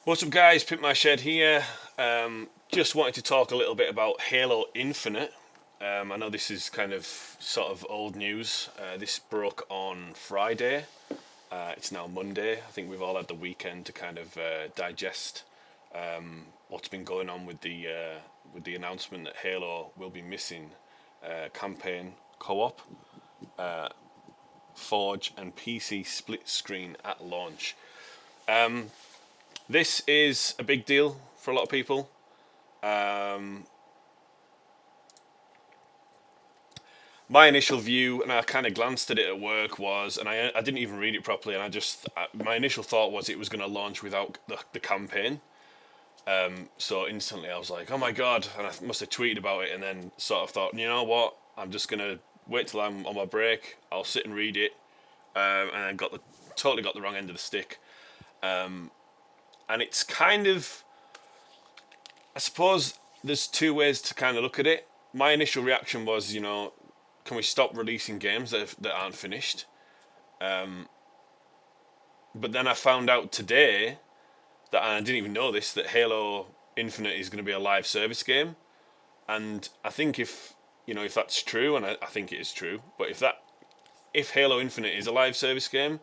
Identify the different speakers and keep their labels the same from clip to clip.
Speaker 1: What's up, guys? Pimp My Shed here. Just wanted to talk a little bit about Halo Infinite. I know this is kind of sort of old news. This broke on Friday. It's now Monday. I think we've all had the weekend to kind of digest what's been going on with the announcement that Halo will be missing campaign co-op, Forge, and PC split screen at launch. This is a big deal for a lot of people. My initial view, and I kind of glanced at it at work, was, and I didn't even read it properly, and my initial thought was it was going to launch without the campaign. So instantly I was like, oh my god, and I must have tweeted about it, and then sort of thought, you know what, I'm just going to wait till I'm on my break, I'll sit and read it, and I totally got the wrong end of the stick. And it's kind of, I suppose there's two ways to kind of look at it. My initial reaction was, can we stop releasing games that aren't finished? But then I found out today that, and I didn't even know this, that Halo Infinite is going to be a live service game. And I think if that's true, and I think it is true, but if Halo Infinite is a live service game,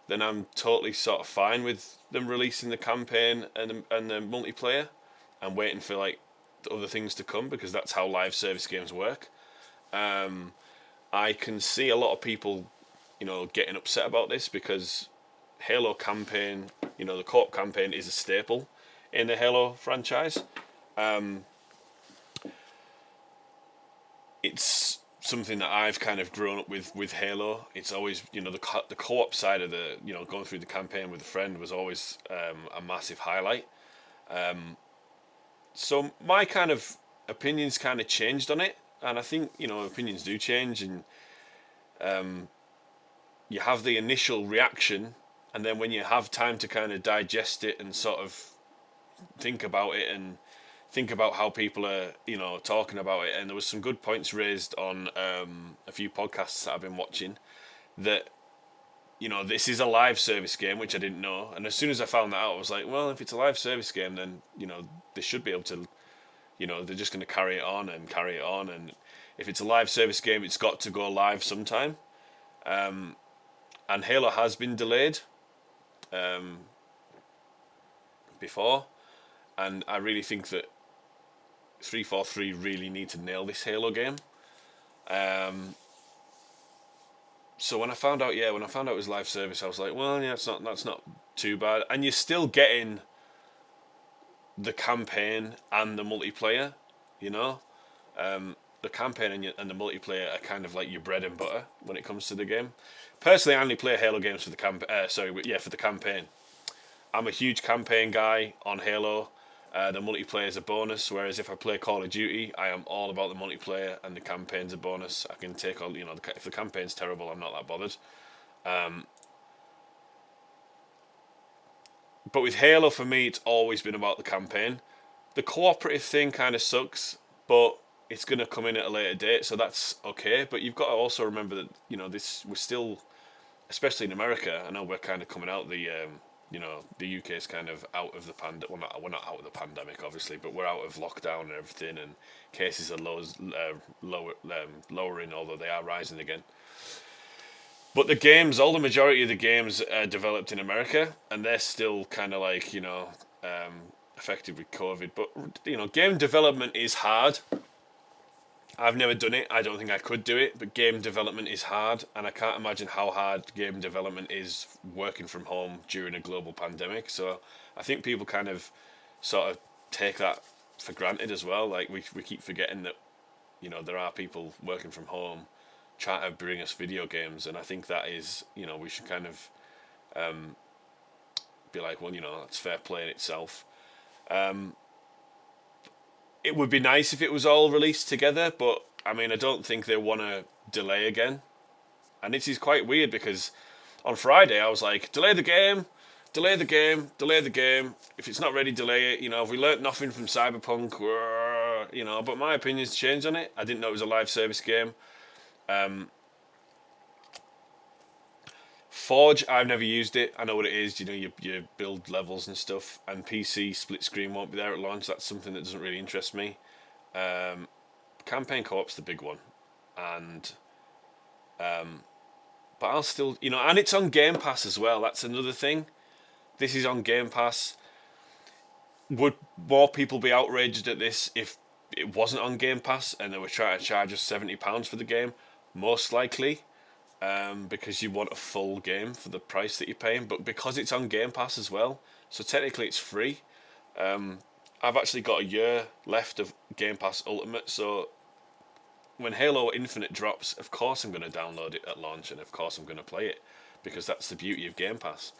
Speaker 1: then I'm totally sort of fine with them releasing the campaign and the multiplayer and waiting for like the other things to come, because that's how live service games work. I can see a lot of people, getting upset about this because Halo campaign, the co-op campaign is a staple in the Halo franchise. It's something that I've kind of grown up with Halo. It's always, the co-op side of the, going through the campaign with a friend was always a massive highlight. So my kind of opinions kind of changed on it, and I think opinions do change, and you have the initial reaction, and then when you have time to kind of digest it and sort of think about it and think about how people are talking about it, and there was some good points raised on a few podcasts that I've been watching, that this is a live service game, which I didn't know, and as soon as I found that out, I was like, well, if it's a live service game, then they should be able to, they're just going to carry it on and carry it on, and if it's a live service game, it's got to go live sometime. And Halo has been delayed before, and I really think that 343 really need to nail this Halo game. So when I found out it was live service, I was like, well, yeah, that's not too bad, and you're still getting the campaign and the multiplayer. The campaign and the multiplayer are kind of like your bread and butter when it comes to the game. Personally, I only play Halo games for the for the campaign. I'm a huge campaign guy on Halo. The multiplayer is a bonus, whereas if I play Call of Duty, I am all about the multiplayer, and the campaign's a bonus. I can take all, if the campaign's terrible, I'm not that bothered. But with Halo, for me, it's always been about the campaign. The cooperative thing kind of sucks, but it's going to come in at a later date, so that's okay. But you've got to also remember that, we're still, especially in America, I know we're kind of coming out the UK is kind of out of the we're not out of the pandemic, obviously, but we're out of lockdown and everything, and cases are lowering, although they are rising again. But all the majority of the games are developed in America, and they're still kind of like, affected with COVID. But, game development is hard. I've never done it. I don't think I could do it, but game development is hard, and I can't imagine how hard game development is working from home during a global pandemic. So I think people kind of sort of take that for granted as well. Like we keep forgetting that, there are people working from home trying to bring us video games, and I think that is, we should kind of be like, well, that's fair play in itself. It would be nice if it was all released together, but I mean, I don't think they want to delay again. And this is quite weird because on Friday I was like, delay the game, delay the game, delay the game. If it's not ready, delay it. If we learnt nothing from Cyberpunk, but my opinion's changed on it. I didn't know it was a live service game. Forge, I've never used it. I know what it is. You know, you build levels and stuff. And PC split screen won't be there at launch. That's something that doesn't really interest me. Campaign co-op's the big one, and but I'll still, you know, and it's on Game Pass as well. That's another thing. This is on Game Pass. Would more people be outraged at this if it wasn't on Game Pass and they were trying to charge us £70 for the game? Most likely, because you want a full game for the price that you're paying. But because it's on Game Pass as well, so technically it's free. I've actually got a year left of Game Pass Ultimate, so when Halo Infinite drops, of course I'm going to download it at launch, and of course I'm going to play it, because that's the beauty of Game Pass.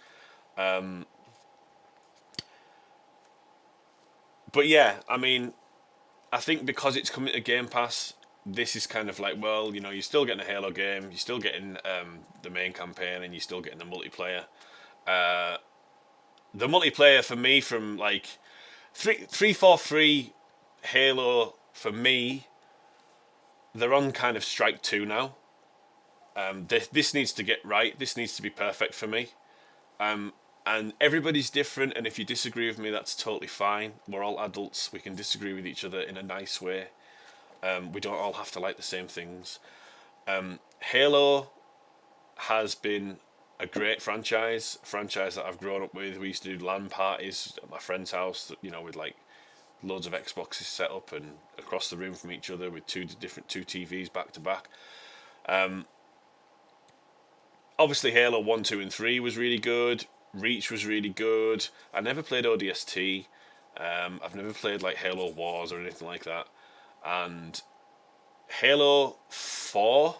Speaker 1: But yeah, I mean, I think because it's coming to Game Pass, this is kind of like, well, you know, you're still getting a Halo game, you're still getting the main campaign, and you're still getting the multiplayer. The multiplayer for me, from like 343 Halo, for me, they're on kind of strike two now. This needs to get right. This needs to be perfect for me. And everybody's different, and if you disagree with me, that's totally fine. We're all adults. We can disagree with each other in a nice way. We don't all have to like the same things. Halo has been a great franchise that I've grown up with. We used to do LAN parties at my friend's house, you know, with like loads of Xboxes set up and across the room from each other with two TVs back to back. Obviously, Halo 1, 2, and 3 was really good. Reach was really good. I never played ODST. I've never played like Halo Wars or anything like that. And Halo 4,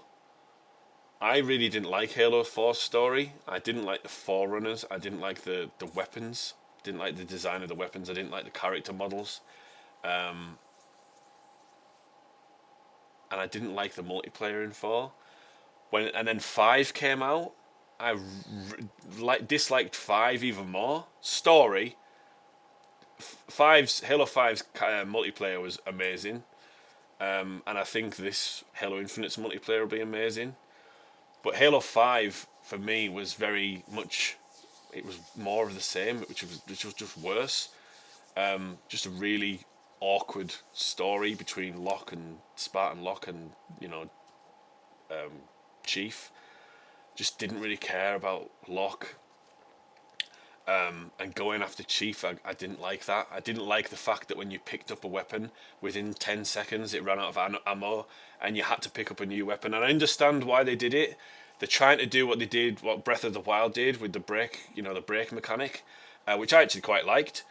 Speaker 1: I really didn't like Halo 4's story. I didn't like the Forerunners. I didn't like the weapons. Didn't like the design of the weapons. I didn't like the character models. And I didn't like the multiplayer in 4. And then 5 came out, I disliked 5 even more. Story, Halo 5's multiplayer was amazing, and I think this Halo Infinite's multiplayer will be amazing. But Halo 5 for me was very much, it was more of the same, which was just worse. Just a really awkward story between Spartan Locke and, you know, Chief. Just didn't really care about Locke. And going after Chief, I didn't like that. I didn't like the fact that when you picked up a weapon, within 10 seconds it ran out of ammo and you had to pick up a new weapon. And I understand why they did it. They're trying to do what Breath of the Wild did with the brake mechanic, which I actually quite liked.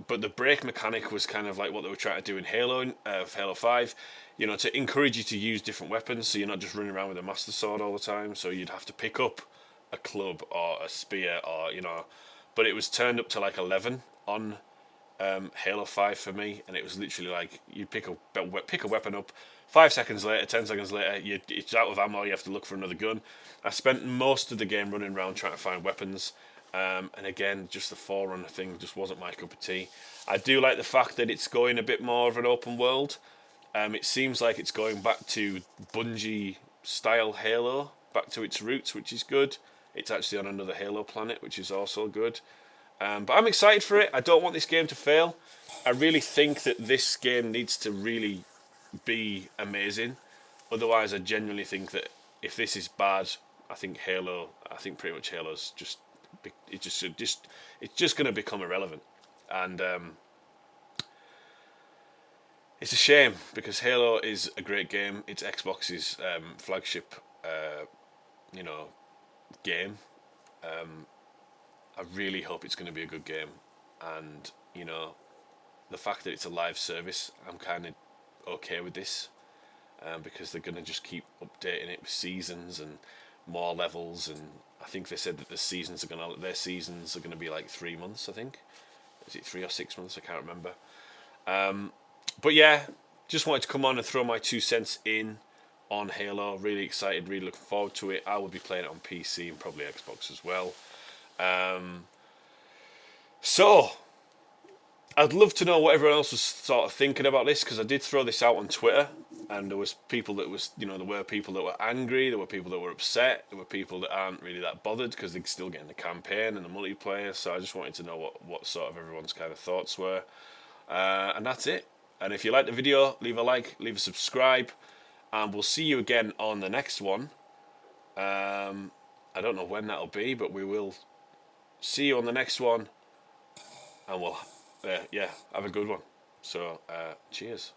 Speaker 1: But the brake mechanic was kind of like what they were trying to do in Halo 5, you know, to encourage you to use different weapons, so you're not just running around with a Master Sword all the time. So you'd have to pick up a club or a spear, or, you know, but it was turned up to like 11 on Halo 5 for me, and it was literally like you pick a weapon up, 5 seconds later, 10 seconds later, it's out of ammo, you have to look for another gun. I spent most of the game running around trying to find weapons. And again, just the Forerunner thing just wasn't my cup of tea. I do like the fact that it's going a bit more of an open world. It seems like it's going back to Bungie style Halo, back to its roots, which is good. It's actually on another Halo planet, which is also good. But I'm excited for it. I don't want this game to fail. I really think that this game needs to really be amazing. Otherwise, I genuinely think that if this is bad, I think pretty much Halo's it's just going to become irrelevant. And it's a shame, because Halo is a great game. It's Xbox's flagship, you know, game. I really hope it's going to be a good game, and, you know, the fact that it's a live service, I'm kind of okay with this, because they're going to just keep updating it with seasons and more levels, and I think they said that their seasons are going to be like 3 months. I think, is it 3 or 6 months? I can't remember. But yeah, just wanted to come on and throw my 2 cents in on Halo. Really excited, really looking forward to it. I will be playing it on PC and probably Xbox as well. So I'd love to know what everyone else was sort of thinking about this, because I did throw this out on Twitter. and there was people that was, there were people that were angry, there were people that were upset, there were people that aren't really that bothered because they're still getting the campaign and the multiplayer. So I just wanted to know what sort of everyone's kind of thoughts were, and that's it. And if you like the video, leave a like, leave a subscribe, and we'll see you again on the next one. I don't know when that'll be, but we will see you on the next one, and we'll have a good one. So cheers.